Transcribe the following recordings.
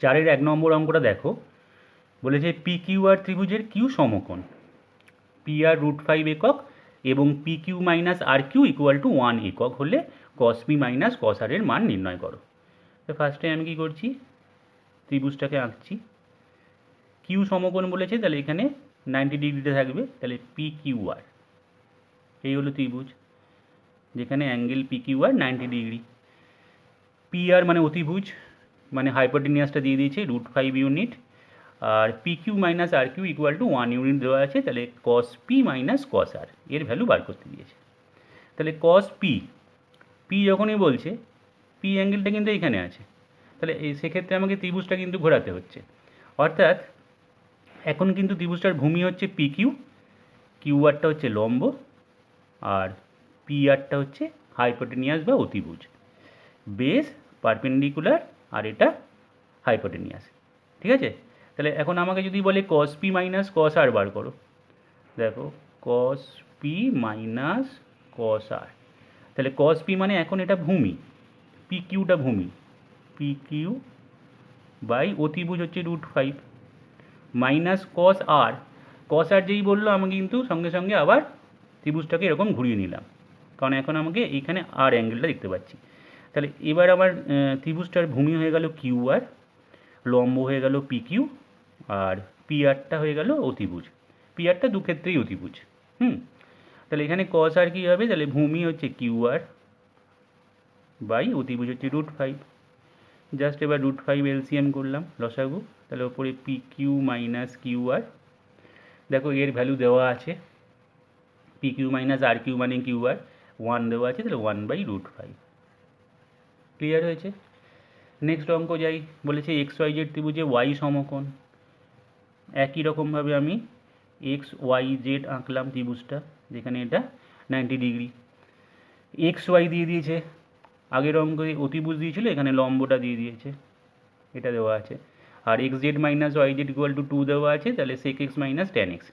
4-এর 1 নম্বর অঙ্কটা দেখো, বলেছে পি কিউ আর ত্রিভুজের কিউ সমকোণ, পি আর √5 একক এবং P Q minus R Q equal to 1 একক হলে কস পি মাইনাস কস আর এর মান নির্ণয় করো। তো ফার্স্টে আমি কি করছি, ত্রিভুজটাকে আঁকছি। কিউ সমকোণ বলেছে, তাহলে এখানে 90 ডিগ্রিতে থাকবে, তাহলে পি কিউ আর, এই হলো ত্রিভুজ যেখানে angle P Q R 90 degree. P R মানে অতিভুজ, মানে হাইপোটেনিয়াসটা দিয়ে দিয়েছে √5 ইউনিট, আর P Q minus R Q equal to 1 unit দেওয়া আছে, তাহলে কস পি মাইনাস কস আর এর ভ্যালু বার করতে দিয়েছে। তাহলে কস পি, পি যখনই বলছে, পি অ্যাঙ্গেলটা কিন্তু এখানে আছে, তাহলে সেক্ষেত্রে আমাকে ত্রিভুজটা কিন্তু ঘোরাতে হচ্ছে, অর্থাৎ এখন কিন্তু ত্রিভুজটার ভূমি হচ্ছে পি কিউ, কিউ আরটা হচ্ছে লম্ব, আর পি আরটা হচ্ছে হাইপোটেনিয়াস বা অতিভুজ, বেস পারপেন্ডিকুলার আর এটা হাইপোটেনিয়াস। ঠিক আছে, তাহলে এখন আমাকে যদি বলে কস পি মাইনাস কস আর বার করো, দেখো কস পি মাইনাস কস আর, তাহলে কস পি মানে এখন এটা ভূমি, পি কিউটা ভূমি, পি কিউ বাই অতিভুজ হচ্ছে √5 মাইনাস কস আর, কস আর যেই বললো আমি কিন্তু সঙ্গে সঙ্গে আবার ত্রিভুজটাকে এরকম ঘুরিয়ে নিলাম, কারণ এখন আমাকে এইখানে আর অ্যাঙ্গেলটা দেখতে পাচ্ছি। তাহলে এবার আমার ত্রিভুজটার ভূমি হয়ে গেল কিউ আর, লম্ব হয়ে গেল পি কিউ, আর পি আরটা হয়ে গেল অতিভুজ, পি আরটা দু ক্ষেত্রেই অতিভুজ। তাহলে এখানে কস আর কী হবে, তাহলে ভূমি হচ্ছে কিউ আর বাই অতিভুজ হচ্ছে √5, জাস্ট এবার √5 এলসিএম করলাম লসাগু, তাহলে ওপরে P Q minus Q R, দেখো এর ভ্যালু দেওয়া আছে, P Q minus R Q মানে কিউ আর 1 দেওয়া আছে, তাহলে 1/√5। ক্লিয়ার হয়েছে? নেক্সট অঙ্ক যাই, বলেছে এক্স ওয়াই জেড ত্রিভুজে ওয়াই সমকোণ, একই রকমভাবে আমি এক্স ওয়াই জেড আঁকলাম ত্রিভুজটা, যেখানে এটা 90 ডিগ্রি, এক্স ওয়াই দিয়ে দিয়েছে, আগের অঙ্কে অতিভুজ দিয়েছিল, এখানে লম্বটা দিয়ে দিয়েছে, এটা দেওয়া আছে, আর X Z minus Y Z equal to 2 দেওয়া আছে, তাহলে sec X minus tan X,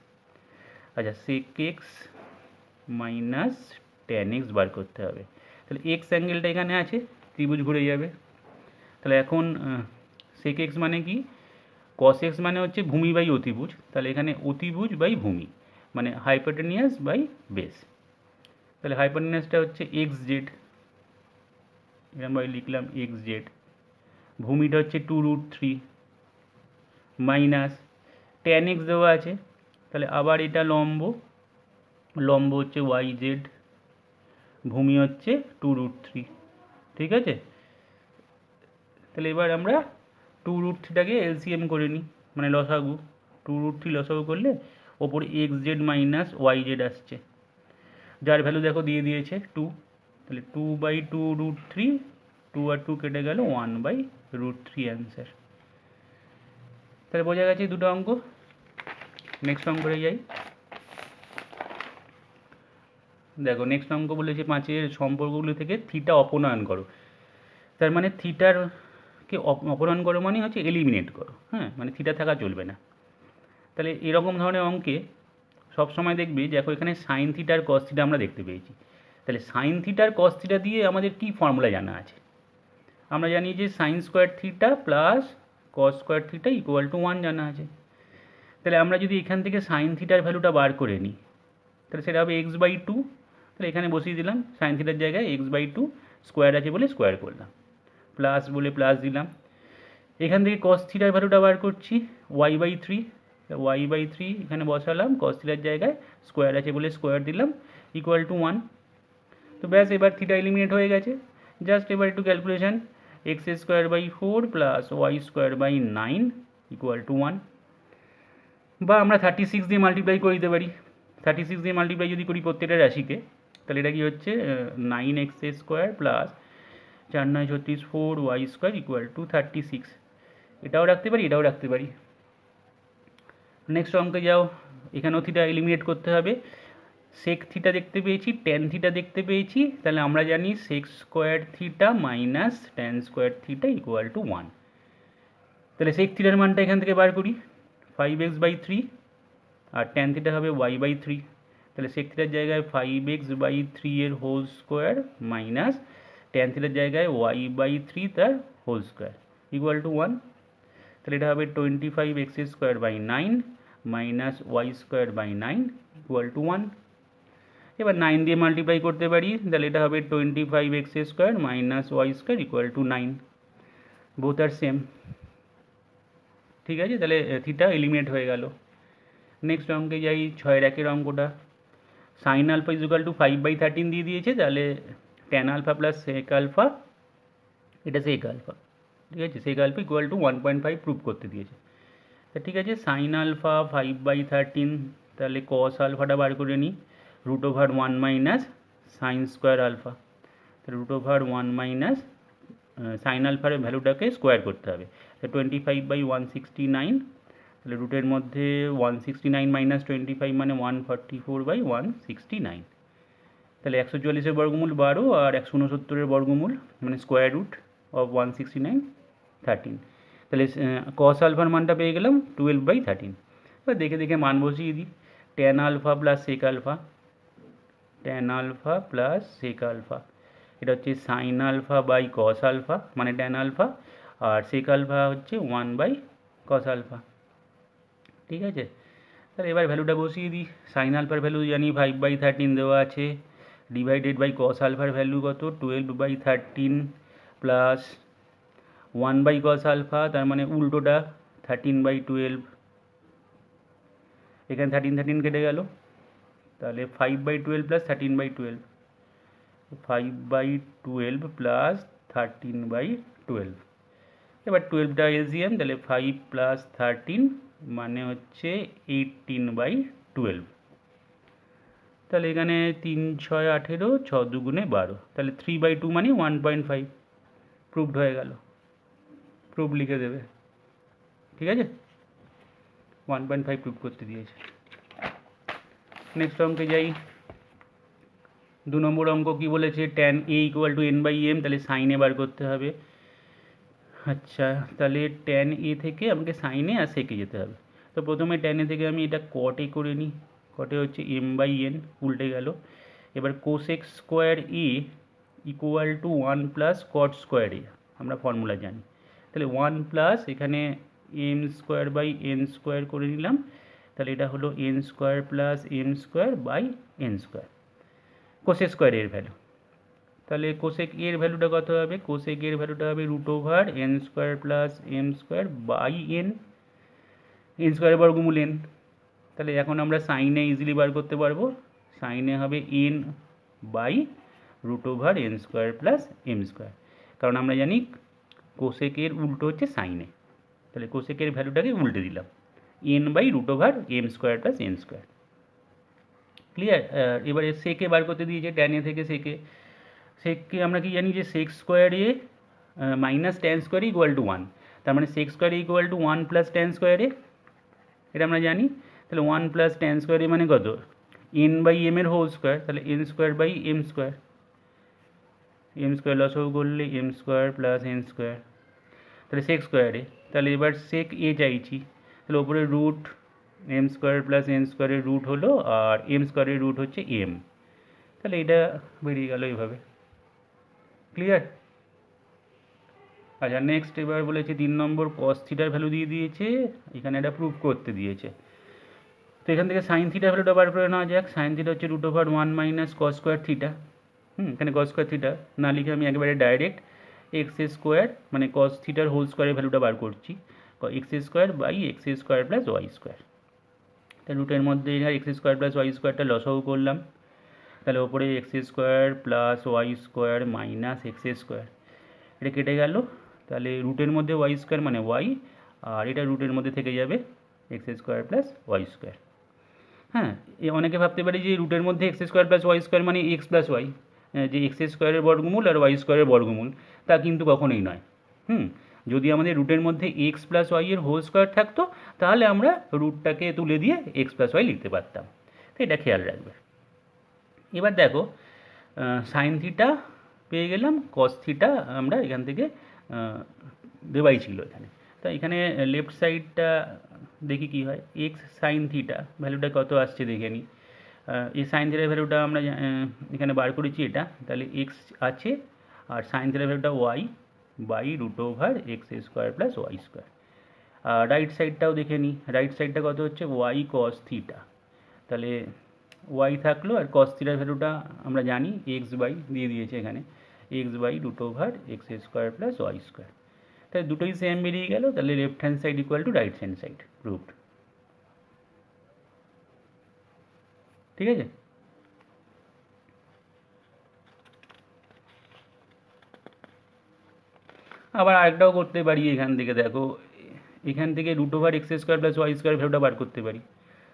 আচ্ছা sec X minus tan X বার করতে হবে। তাহলে এক্স অ্যাঙ্গেলটা এখানে আছে, ত্রিভুজ ঘুরে যাবে, তাহলে এখন সেক এক্স মানে কি, কস এক্স মানে হচ্ছে ভূমি বাই অতিভুজ, তাহলে এখানে অতিভুজ বাই ভূমি মানে হাইপোটেনিয়াস বাই বেস, তাহলে হাইপোটেনিয়াসটা হচ্ছে এক্স জেড, এরকমভাবে লিখলাম এক্স জেড, ভূমিটা হচ্ছে 2√3 মাইনাস ট্যান এক্স দেওয়া আছে, তাহলে আবার এটা লম্ব, লম্ব হচ্ছে ওয়াই জেড, ভূমি হচ্ছে 2√3। ঠিক আছে, তাহলে এবার আমরা 2√3টাকে এলসিএম করে নিই, মানে লসাগু, 2√3 লসাগু করলে ওপরে X Z minus Y Z আসছে, যার ভ্যালু দেখো দিয়ে দিয়েছে 2, তাহলে 2/2√3, 2 আর 2 কেটে গেল, 1/√3 অ্যান্সার। তাহলে বোঝা গেছে দুটো অঙ্ক। নেক্সট অঙ্করে যাই, দেখো নেক্সট অঙ্ক বলেছে 5-এর সম্পর্কগুলো থেকে থিটা অপনয়ন করো, তার মানে থিটারকে অপনয়ন করো মানে হচ্ছে এলিমিনেট করো, হ্যাঁ, মানে থিটা থাকা চলবে না। তাহলে এরকম ধরনের অঙ্কে সবসময় দেখবে, দেখো এখানে সাইন থিটার কস থিটা আমরা দেখতে পেয়েছি, তাহলে সাইন থিটার কস থিটা দিয়ে আমাদের কী ফর্মুলা জানা আছে, আমরা জানি যে sine square theta plus cos square theta equal to 1 জানা আছে, তাহলে আমরা যদি এখান থেকে সাইন থিটার ভ্যালুটা বার করে নিই, তাহলে সেটা হবে x/2, তাহলে এখানে বসিয়ে দিলাম সাইন থিটার জায়গায় x/2, স্কোয়ার আছে বলে স্কোয়ার করলাম, প্লাস বলে প্লাস দিলাম, এখান থেকে কস থিটার ভ্যালুটা বার করছি y/3, y/3 এখানে বসালাম, কস থিটার জায়গায় স্কোয়ার আছে বলে স্কোয়ার দিলাম, ইকুয়াল টু 1। তো ব্যাস এবার থিটা এলিমিনেট হয়ে গেছে, জাস্ট এবার একটু calculation, x²/4 plus y²/9 equal to 1, বা আমরা 36 দিয়ে মাল্টিপ্লাই করে দিতে পারি, 36 দিয়ে মাল্টিপ্লাই যদি করি প্রত্যেকটা রাশিকে, তাহলে এটা কি হচ্ছে 9x² plus 4 9 36 4y² equal to 36, এটাও রাখতে পারি, এটাও রাখতে পারি। নেক্সট অঙ্কে যাও, এখানেও থিটা এলিমিনেট করতে হবে, সেক থিটা দেখতে পেয়েছি, ট্যান থিটা দেখতে পেয়েছি, তাহলে আমরা জানি sec square theta minus tan square theta equal to 1, তাহলে সেক থিটার মানটা এখান থেকে বার করি 5x/3, আর ট্যান থিটা হবে y/3, তাহলে সেক থিটার জায়গায় 5x/3 এর হোল স্কোয়ার মাইনাস ট্যান থিটার জায়গায় y/3 তার হোল স্কোয়ার ইকুয়াল টু 1, তাহলে এটা হবে 25x²/9 minus y²/9 equal to 1। এবার 9 দিয়ে মাল্টিপ্লাই করতে পারি, তাহলে এটা হবে 25x² minus y² equal to 9, both are same. ঠিক আছে, তাহলে থিটা এলিমিনেট হয়ে গেল। নেক্সট অঙ্কে যাই, 6-এর অঙ্কটা। সাইন আলফা ইজুকাল টু 5/13 দিয়ে দিয়েছে, তাহলে tan alpha plus sec alpha, এটা সেক আলফা, ঠিক আছে, sec alpha equal to 1.5 prove করতে দিয়েছে। তা ঠিক আছে, সাইন আলফা 5/13, তাহলে কস আলফাটা বার করে নিই, √1 মাইনাস সাইন স্কোয়ার আলফা, তাহলে √1 মাইনাস সাইন আলফার ভ্যালুটাকে স্কোয়ার করতে হবে, তো 25/169, তাহলে রুটের মধ্যে 169 মাইনাস 25 মানে 144/169, তাহলে 144-এর বর্গমূল 12 আর 169-এর বর্গমূল মানে স্কোয়ার রুট অফ 169 13, তাহলে কস আলফার মানটা পেয়ে গেলাম 12/13। এবার দেখে দেখে মান বসিয়ে দিই, tan alpha plus sec alpha, tan alpha plus sec alpha, এটা হচ্ছে sine alpha by cos alpha মানে ট্যান আলফা, আর সেক আলফা হচ্ছে 1/cos আলফা। ঠিক আছে, তাহলে এবার ভ্যালুটা বসিয়ে দিই, সাইন আলফার ভ্যালু জানি 5/13 দেওয়া আছে, ডিভাইডেড বাই কস আলফার ভ্যালু কত 12/13 প্লাস 1/cos আলফা, তার মানে উল্টোটা 13/12, এখানে 13 কেটে গেল, তাহলে 5/12 প্লাস 13/12, 5/12 প্লাস 13/12, এবার 12টা এলসিএম, তাহলে 5 প্লাস 13 মানে হচ্ছে 18/12, তাহলে এখানে 3 6 18, 6 2 12, তাহলে 3/2 মানে 1.5, প্রুভড হয়ে গেল, প্রুফ লিখে দেবে। ঠিক আছে, 1.5 প্রুভ করতে দিয়েছে। নেক্সট অঙ্কে যাই, 2 নম্বর অঙ্ক কি বলেছে, tan A equal two n/m, তাহলে সাইনে বার করতে হবে। আচ্ছা, তাহলে ট্যান এ থেকে আমাকে সাইনে আর সেকে যেতে হবে, তো প্রথমে ট্যান এ থেকে আমি এটা কট এ করে নিই, কটে হচ্ছে m/n, উল্টে গেল। এবার cosec square A equal to 1 plus cot square A, আমরা ফর্মুলা জানি, তাহলে 1 প্লাস এখানে m²/n² করে নিলাম, তাহলে এটা হলো n² plus m²/n², cosec square এর ভ্যালু। তাহলে কোসেক এর ভ্যালুটা কত হবে, কোসেক এর ভ্যালুটা হবে √n² প্লাস m²/n, n² বর্গমূল n, তাহলে এখন আমরা সাইনে ইজিলি বার করতে পারবো, সাইনে হবে n/√n² প্লাস m², কারণ আমরা জানি কোসেকের উল্টো হচ্ছে সাইনে, তাহলে কোসেকের ভ্যালুটাকে উল্টে দিলাম, n/√m² প্লাস n²। ক্লিয়ার? এবারে সেকে বার করতে দিয়েছে, ট্যান এ থেকে সেককে আমরা কি জানি যে sec square A minus tan square equal to 1, তার মানে sec square equal to 1 plus tan square A, এটা আমরা জানি, তাহলে 1 প্লাস ট্যান স্কোয়ার এ মানে কত, n/m এর হোল স্কোয়ার, তাহলে n²/m², m² লসও করলে m² প্লাস n², তাহলে সেক স্কোয়ারে, তাহলে এবার সেক এ চাইছি, তাহলে ওপরে রুট m² প্লাস n² এর রুট হলো, আর m² এর রুট হচ্ছে m, তাহলে এটা বেরিয়ে গেল এইভাবে। ক্লিয়ার? আচ্ছা, নেক্সট এবার বলেছে 3 নম্বর, কস থিটার ভ্যালু দিয়ে দিয়েছে, এখানে এটা প্রুভ করতে দিয়েছে, তো এখান থেকে সাইন থিটার ভ্যালুটা বার করে নেওয়া যাক। সাইন থিটা হচ্ছে √1 মাইনাস কস স্কোয়ার থিটা, এখানে কস স্কোয়ার থিটা না লিখে আমি একেবারে ডাইরেক্ট x² মানে কস থিটার হোল স্কোয়ারের ভ্যালুটা বার করছি, x² প্লাস y², তাহলে রুটের মধ্যে x² প্লাস y²টা লসাগু করলাম, তাহলে ওপরে x² plus y² minus x², এটা কেটে গেল, তাহলে রুটের মধ্যে y² মানে y, আর এটা রুটের মধ্যে থেকে যাবে x² প্লাস y²। হ্যাঁ, অনেকে ভাবতে পারে যে রুটের মধ্যে x² প্লাস y² মানে x প্লাস y, যে x² এর বর্গমূল আর y² এর বর্গমূল, তা কিন্তু কখনোই নয়। যদি আমাদের রুটের মধ্যে x প্লাস y এর হোল স্কোয়ার থাকতো, তাহলে আমরা রুটটাকে তুলে দিয়ে x প্লাস y লিখতে পারতাম, তো এটা খেয়াল রাখবে। এবার দেখো, সাইন থিটা পেয়ে গেলাম, কস থিটা আমরা এখান থেকে দেওয়াই ছিল এখানে, তো এখানে লেফট সাইডটা দেখি কি হয়, এক্স সাইন থিটা ভ্যালুটা কত আসছে দেখে নিই। এই সাইন থিটার ভ্যালুটা আমরা এখানে বার করেছি এটা, তাহলে এক্স আছে, আর সাইন থিটার ভ্যালুটা y/√x² প্লাস y², আর রাইট সাইডটাও দেখে নিই, রাইট সাইডটা কত হচ্ছে ওয়াই কস থিটা, তাহলে ওয়াই থাকলো আর কস থিটার ভ্যালুটা আমরা জানি এক্স বাই দিয়ে দিয়েছে এখানে, X by root over X square plus Y square, তাহলে দুটোই সেম বেরিয়ে গেল, তাহলে left hand side equal to right hand side, proved. ঠিক আছে, আবার আরেকটাও করতে পারি, এখান থেকে দেখো, এখান থেকে root over X square plus Y square ভ্যালুটা বার করতে পারি,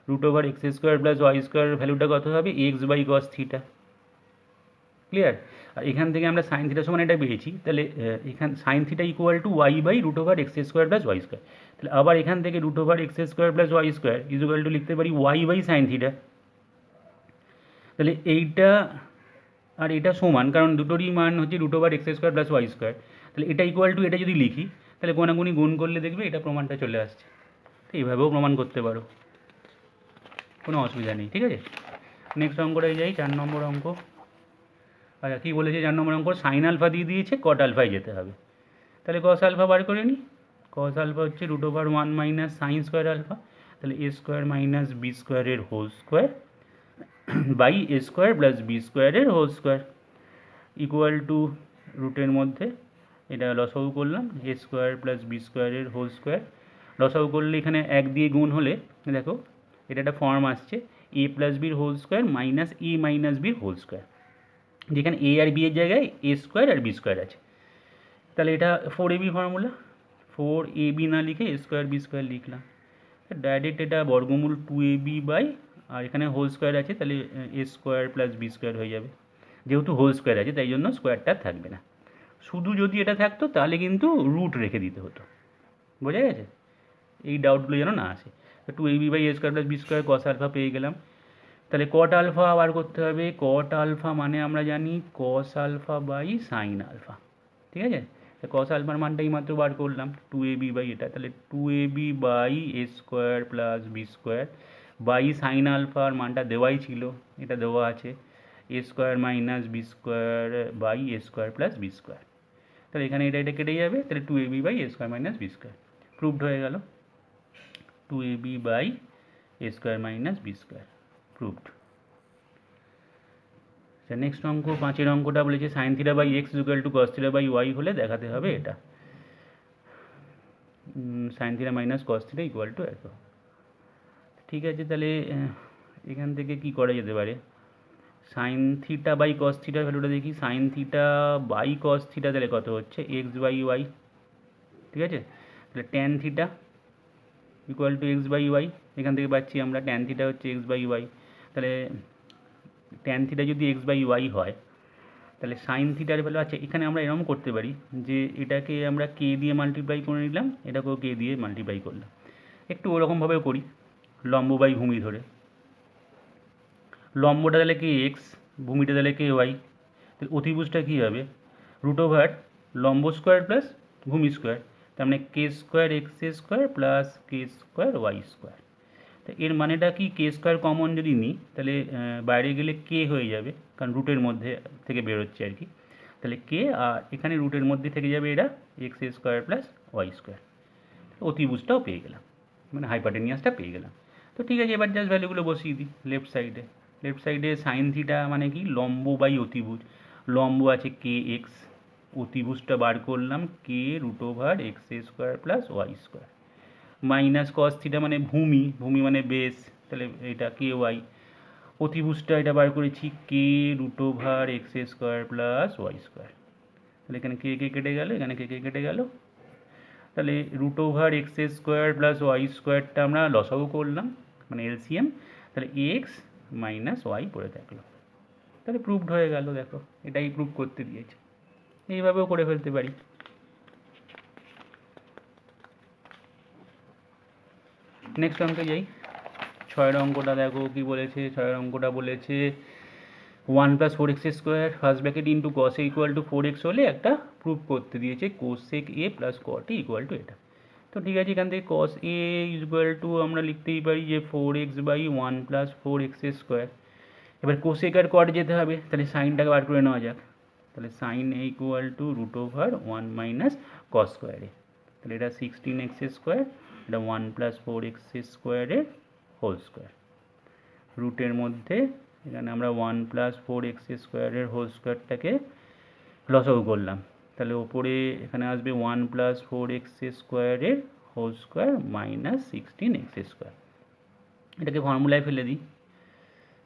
root over X square plus Y square ভ্যালুটা কত হবে X by cos theta, clear. আর এখান থেকে আমরা সাইন থিটা সমান এটা পেয়েছি, তাহলে এখান sine theta equal to Y by root over X square plus Y square, তাহলে আবার এখান থেকে root over X square plus Y square equal to লিখতে পারি ওয়াই বাই সাইন থিটা, তাহলে এইটা আর এটা সমান, কারণ দুটোরই মান হচ্ছে root over X square plus Y square, তাহলে এটা ইকুয়াল টু এটা যদি লিখি তাহলে কোনাগুনি গুণ করলে দেখবে এটা প্রমাণটা চলে আসছে, তো এইভাবেও প্রমাণ করতে পারো, কোনো অসুবিধা নেই। ঠিক আছে, নেক্সট অঙ্কটায় যাই, 4 নম্বর অঙ্ক। আচ্ছা কী বলেছে 4 নম্বর অঙ্ক, সাইন আলফা দিয়ে দিয়েছে, কট আলফায় যেতে হবে, তাহলে কস আলফা বার করে নিই, কস আলফা হচ্ছে root over 1 minus sine square alpha, তাহলে এ স্কোয়ার মাইনাস বি স্কোয়ারের whole square by A square plus B স্কোয়ারের হোল স্কোয়ার ইকুয়াল টু রুটের মধ্যে এটা লসাগু করলাম এ স্কোয়ার প্লাস বি স্কোয়ারের হোল স্কোয়ার, লসাগু করলে এখানে 1 দিয়ে গুণ হলে দেখো এটা একটা ফর্ম আসছে এ প্লাস বির হোল স্কোয়ার মাইনাস এ মাইনাস বির হোল স্কোয়ার, যেখানে এ আর বি এর জায়গায় এ স্কোয়ার আর বি স্কোয়ার আছে, তাহলে এটা 4ab ফর্মুলা, 4ab না লিখে এ স্কোয়ার বি স্কোয়ার লিখলাম, ডাইরেক্ট এটা বর্গমূল 2ab বাই, আর এখানে হোল স্কোয়ার আছে তাহলে A square plus B square হয়ে যাবে, যেহেতু হোল স্কোয়ার আছে তাই জন্য স্কোয়ারটা থাকবে না, শুধু যদি এটা থাকতো তাহলে কিন্তু রুট রেখে দিতে হতো, বোঝা গেছে, এই ডাউটগুলো যেন না আসে। তো 2ab by A square plus B square cos alpha পেয়ে গেলাম, তাহলে কট আলফা বার করতে হবে, কট আলফা মানে আমরা জানি cos alpha by sine alpha, ঠিক আছে, কস আলফার মানটাই মাত্র বার করলাম 2ab বাই এটা, তাহলে 2ab by A square plus B square by sine আলফার মানটা দেওয়াই ছিল, এটা দেওয়া আছে A square minus B square by A square plus B square, তাহলে এখানে এটা এটা কেটে যাবে, তাহলে 2ab by A square minus B square proved হয়ে গেল, 2ab by A square minus B square proved. Next অঙ্ক 5 অঙ্কটা বলেছে sine theta by X equal to cos theta by Y হলে দেখাতে হবে এটা, sine theta minus cos theta equal two এত, ঠিক আছে, তাহলে এখান থেকে কি করা যেতে পারে, সাইন থিটা বাই কস থিটার ভ্যালুটা দেখি, sine theta by cos theta তাহলে কত হচ্ছে এক্স বাই ওয়াই, ঠিক আছে, তাহলে tan theta equal to X by Y, এখান থেকে পাচ্ছি আমরা ট্যান থিটা হচ্ছে এক্স বাই ওয়াই, তাহলে ট্যান থিটা যদি এক্স বাই ওয়াই হয় তাহলে সাইন থিটার ভ্যালু, আচ্ছা এখানে আমরা এরকম করতে পারি যে এটাকে আমরা কে দিয়ে মাল্টিপ্লাই করে নিলাম, এটাকেও কে দিয়ে মাল্টিপ্লাই করলাম, একটু ওরকমভাবেও করি লম্ব বাই ভূমি ধরে, লম্বটা তাহলে কে এক্স, ভূমিটা তাহলে কে ওয়াই, তাহলে অতিভুজটা কী হবে রুট ওভার লম্ব স্কোয়ার প্লাস ভূমি স্কোয়ার, তার মানে কে স্কোয়ার এক্স স্কোয়ার প্লাস কে স্কোয়ার ওয়াই স্কোয়ার, তো এর মানেটা কি কে স্কোয়ার কমন যদি নিই তাহলে বাইরে গেলে কে হয়ে যাবে, কারণ রুটের মধ্যে থেকে বেরোচ্ছে আর কি, তাহলে কে আর এখানে রুটের মধ্যে থেকে যাবে এরা X square plus Y square, অতিভুজটাও পেয়ে গেলাম, মানে হাইপারটেনিয়াসটা পেয়ে গেলাম। তো ঠিক আছে, এবার জাস্ট ভ্যালুগুলো বসিয়ে দিই লেফট সাইডে সাইন থিটা মানে কি লম্ব বাই অতিভুজ, লম্ব আছে কে এক্স, অতিভুজটা বার করলাম কে root over X square plus Y square, minus cos theta মানে ভূমি, ভূমি মানে বেস, তাহলে এটা কে ওয়াই, অতিভুজটা এটা বার করেছি কে root over X square plus Y square, তাহলে এখানে কে কে কেটে গেল, এখানে কে কে কেটে গেল, তাহলে root over X square plus Y স্কোয়ারটা আমরা লসাগু করলাম মানে এলসিএম, তাহলে এক্স মাইনাস ওয়াই পড়ে থাকলো, তাহলে প্রুভড হয়ে গেল, দেখো এটাই প্রুভ করতে দিয়েছে, এইভাবেও করে ফেলতে পারি। নেক্সট অঙ্কে যাই, 6 অঙ্কটা দেখো কি বলেছে, 6 অঙ্কটা বলেছে 1 plus 4x square first bracket into cos এ ইকুয়াল টু 4x হলে একটা প্রুভ করতে দিয়েছে কোসেক এ প্লাস কট এ ইকুয়াল টু এটা, তো ঠিক আছে, এখান থেকে কস এ ইকুয়াল টু আমরা লিখতেই পারি যে 4x by 1 plus 4x square, এবার কোসেক আর কট যেতে হবে, তাহলে সাইনটাকে বার করে নেওয়া যাক, তাহলে sine A equal to root over 1 minus cos square A, তাহলে এটা 16x স্কোয়ার এটা 1 প্লাস 4x স্কোয়ারের হোল স্কোয়ার। রুটের মধ্যে এখানে আমরা 1 প্লাস 4x স্কোয়ারের হোল স্কোয়ারটাকে লসাগু করলাম, তাহলে ওপরে এখানে আসবে 1 প্লাস 4x স্কোয়ারের whole square minus 16x square. এটাকে ফর্মুলায় ফেলে দিই।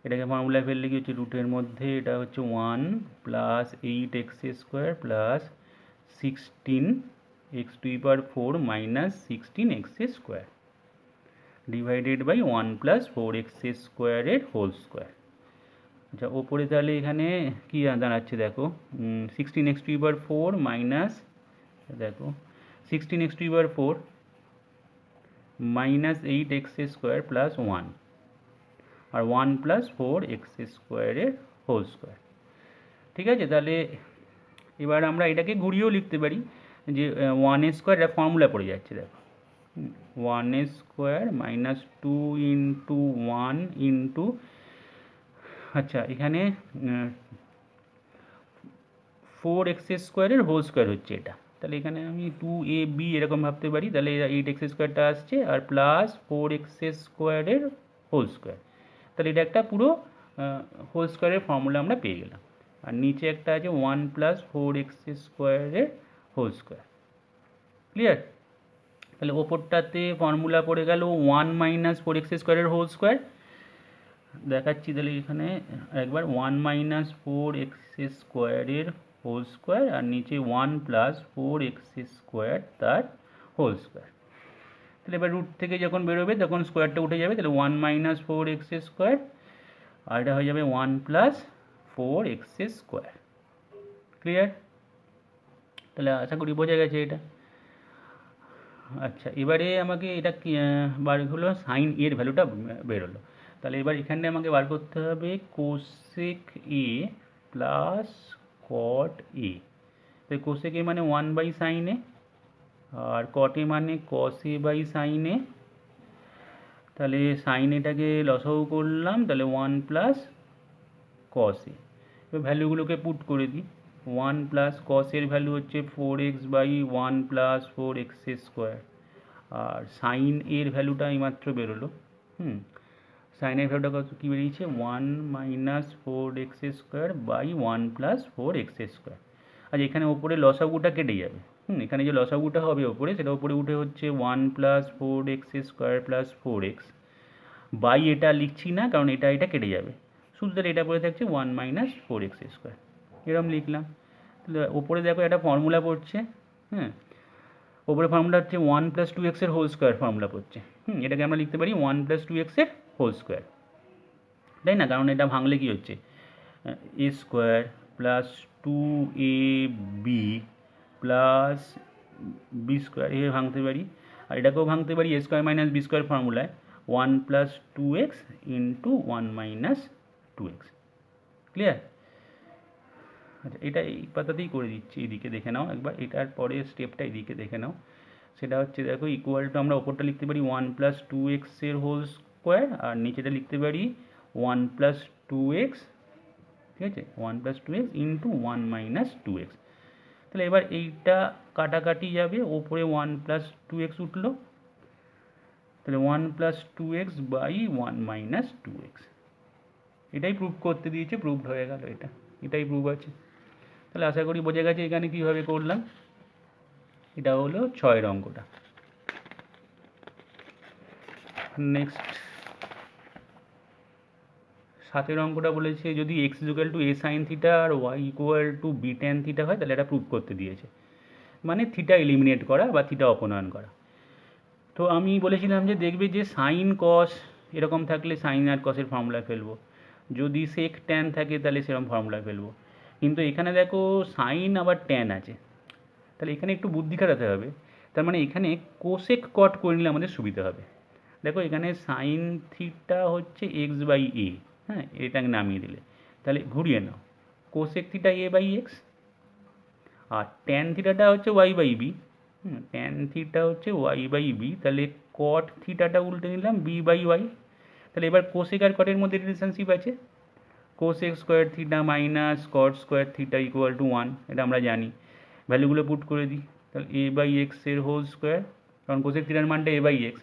এটাকে ফর্মুলায় ফেললে কি হচ্ছে, রুটের মধ্যে এটা হচ্ছে 1 plus 8x square plus 16x to the power 4 minus 16x square divided by 1 plus 4x স্কোয়ারের হোল স্কোয়ার। আচ্ছা, ওপরে তাহলে এখানে কী দাঁড়াচ্ছে দেখো, 16x to the power 4 minus দেখো 16x to the power 4 minus 8x square plus 1 আর 1 প্লাস 4x স্কোয়ারের হোল স্কোয়ার। ঠিক আছে, তাহলে এবার আমরা এটাকে ঘুরিয়েও লিখতে পারি যে 1 স্কোয়ার, এটা ফর্মুলা পড়ে যাচ্ছে দেখো, 1 স্কোয়ার মাইনাস 2 ইন্টু 1 ইন্টু, আচ্ছা এখানে 4x স্কোয়ারের হোল স্কোয়ার হচ্ছে এটা, তাহলে এখানে আমি 2ab এরকম ভাবতে পারি, তাহলে 8x স্কোয়ারটা আসছে আর প্লাস 4x স্কোয়ারের হোল স্কোয়ার, তাহলে এটা একটা পুরো হোল স্কোয়ারের ফর্মুলা আমরা পেয়ে গেলাম। আর নিচে একটা আছে 1 প্লাস 4x স্কোয়ারের হোল স্কোয়ার। ক্লিয়ার? তাহলে ওপরটাতে ফর্মুলা পড়ে গেল 1 মাইনাস 4x স্কোয়ারের হোল স্কোয়ার, দেখাচ্ছি তাহলে এখানে একবার 1 মাইনাস 4x স্কোয়ারের হোল স্কোয়ার আর নিচে 1 প্লাস 4x স্কোয়ার তার হোল স্কোয়ার। তাহলে এবার রুট থেকে যখন বেরোবে তখন স্কোয়ারটা উঠে যাবে, তাহলে 1 মাইনাস 4x স্কোয়ার আর এটা হয়ে যাবে 1 প্লাস 4x স্কোয়ার। ক্লিয়ার? তাহলে আশা করি বোঝা গেছে এটা। আচ্ছা, এবারে আমাকে এটা বার হলো সাইন এর ভ্যালুটা বেরোলো, তাহলে এবার এখানে আমাকে বার করতে হবে কোসেক এ প্লাস কট এ। তাই কোসেক এ মানে 1 বাই সাইন এ আর কট এ মানে কস এ বাই সাইন এ। তাহলে সাইন এটাকে লসাগু করলাম, তাহলে 1 প্লাস কস এ। এবার ভ্যালুগুলোকে পুট করে দিই। 1 প্লাস কস এর ভ্যালু হচ্ছে 4x by 1 plus 4x square আর সাইন এর ভ্যালুটা এইমাত্র বেরোলো। সাইনের ভ্যালুটা কত কী বেরিয়েছে, 1 minus 4x square by 1 plus 4x square. আচ্ছা, এখানে ওপরে লসাগুটা কেটে যাবে। এখানে যে লসাগুটা হবে ওপরে, সেটা ওপরে উঠে হচ্ছে 1 plus 4x square plus 4x by, এটা লিখছি না কারণ এটা কেটে যাবে, শুধু তাহলে এটা পড়ে থাকছে 1 মাইনাস 4x স্কোয়ার, এরকম লিখলাম। তাহলে ওপরে দেখো একটা ফর্মুলা পড়ছে, ওপরে ফর্মুলা হচ্ছে 1 প্লাস 2x এর হোল স্কোয়ার ফর্মুলা পড়ছে। এটাকে আমরা লিখতে পারি 1 প্লাস 2x এর হোল স্কোয়ার, তাই না? কারণ এটা ভাঙলে কি হচ্ছে, A square plus 2ab plus B square, এভাবে ভাঙতে পারি। আর এটাকেও ভাঙতে পারি A square minus B square ফর্মুলায় 1 plus 2x into 1 minus 2x। Clear? আচ্ছা, এটা এই পাতাতেই করে দিচ্ছি, এদিকে দেখে নাও একবার, এটার পরের স্টেপটা এদিকে দেখে নাও। সেটা হচ্ছে দেখো ইকুয়াল টু আমরা ওপরটা লিখতে পারি 1 প্লাস 2x এর হোল স্কোয়ার আর নিচেটা লিখতে পারি 1 প্লাস 2x, ঠিক আছে, 1 plus 2x into 1 minus 2x। তাহলে এবার এইটা কাটাকাটি যাবে, ওপরে 1 প্লাস 2x উঠলো, তাহলে 1 plus 2x by 1 minus 2x। এটাই প্রুভ করতে দিয়েছে, প্রুভড হয়ে গেল, এটাই প্রুভ আছে। তাহলে আশা করি বোঝা গেছে এখানে কীভাবে করলাম। এটা হলো 6 অঙ্কটা। নেক্সট 7 অঙ্কটা বলেছে যদি X equal to A sine theta আর Y equal to B tan theta হয় তাহলে এটা প্রুভ করতে দিয়েছে, মানে থিটা এলিমিনেট করা বা থিটা অপনয়ন করা। তো আমি বলেছিলাম যে দেখবে যে সাইন কস এরকম থাকলে সাইন আর কসের ফর্মুলায় ফেলবো, যদি সেক ট্যান থাকে তাহলে সেরকম ফর্মুলায় ফেলবো, কিন্তু এখানে দেখো সাইন আবার ট্যান আছে, তাহলে এখানে একটু বুদ্ধি খাটাতে হবে। তার মানে এখানে কোসেক কট করে নিলে আমাদের সুবিধা হবে। দেখো এখানে সাইন থিটা হচ্ছে এক্স বাই এ, এটাকে নামিয়ে দিলে, তাহলে ঘুরিয়ে নাও, cosec theta A by X আর ট্যান থিটাটা হচ্ছে Y by B, tan theta হচ্ছে ওয়াই বাই বি, তাহলে কট থিটাটা উল্টে নিলাম বি বাই ওয়াই। তাহলে এবার কোসেক আর কটের মধ্যে রিলেশনশিপ আছে, cosec square theta minus cot square theta equal to 1, এটা আমরা জানি। ভ্যালুগুলো পুট করে দিই, তাহলে এ বাই এক্স এর হোল স্কোয়ার কারণ কোসেক থিটার মানটা a বাই এক্স,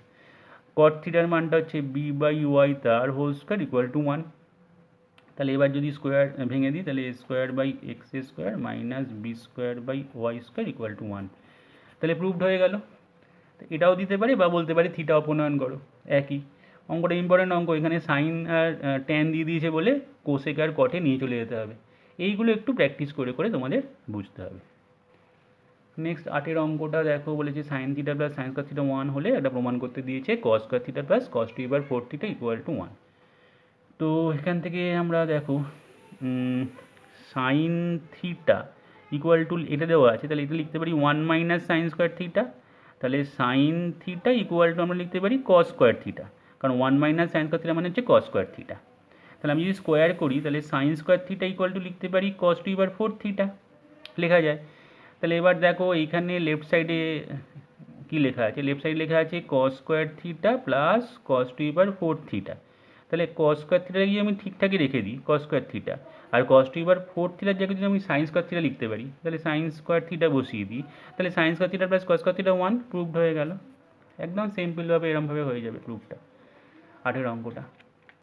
কট থিটার মানটা হচ্ছে b বাই ওয়াই তার হোল স্কোয়ার ইকুয়াল টু 1। তাহলে এবার যদি স্কোয়ার ভেঙে দিই তাহলে a square by X square minus B square by Y square equal to 1। তাহলে প্রুভড হয়ে গেল। এটাও দিতে পারি বা বলতে পারি থিটা অপনয়ন করো, একই অঙ্কটা ইম্পর্টেন্ট অঙ্ক। এখানে সাইন আর ট্যান দিয়ে দিয়েছে বলে কোসেক আর কটে নিয়ে চলে যেতে হবে। এইগুলো একটু প্র্যাকটিস করে করে তোমাদের বুঝতে হবে। নেক্সট 8 অঙ্কটা দেখো, বলেছে sine theta plus sine square theta 1 হলে এটা প্রমাণ করতে দিয়েছে cos square theta plus cos to এবার 4 থিটা ইকুয়াল টু 1। তো এখান থেকে আমরা দেখো সাইন থিটা ইকুয়াল টু এটা দেওয়া আছে, তাহলে এটা লিখতে পারি 1 মাইনাস সাইন স্কোয়ার থিটা। তাহলে সাইন থিটা ইকুয়াল টু আমরা লিখতে পারি কস স্কোয়ার থিটা, কারণ 1 মাইনাস সাইন স্কোয়ার থিটা মানে হচ্ছে কস স্কোয়ার থিটা। তাহলে আমি যদি স্কোয়ার করি তাহলে sine square theta equal to লিখতে পারি কস টু এবার 4 থিটা লেখা যায়। তাহলে এবার দেখো এইখানে লেফট সাইডে কী লেখা আছে, লেফট সাইডে লেখা আছে cos square theta plus cos to এবার 4 থিটা। তাহলে কস স্কোয়ার থিটাকে যদি আমি ঠিকঠাকই রেখে দিই কস square theta, R cos to এবার 4 থিটার জায়গায় যদি আমি সাইন স্কোয়ার থিটা লিখতে পারি, তাহলে সাইন স্কোয়ার থিটা বসিয়ে দিই, তাহলে সাইন স্কোয়ার থিটা প্লাস কস স্কোয়ার থিটা 1 প্রুভড হয়ে গেল। একদম সিম্পলভাবে এরমভাবে হয়ে যাবে প্রুফটা 8 অঙ্কটা।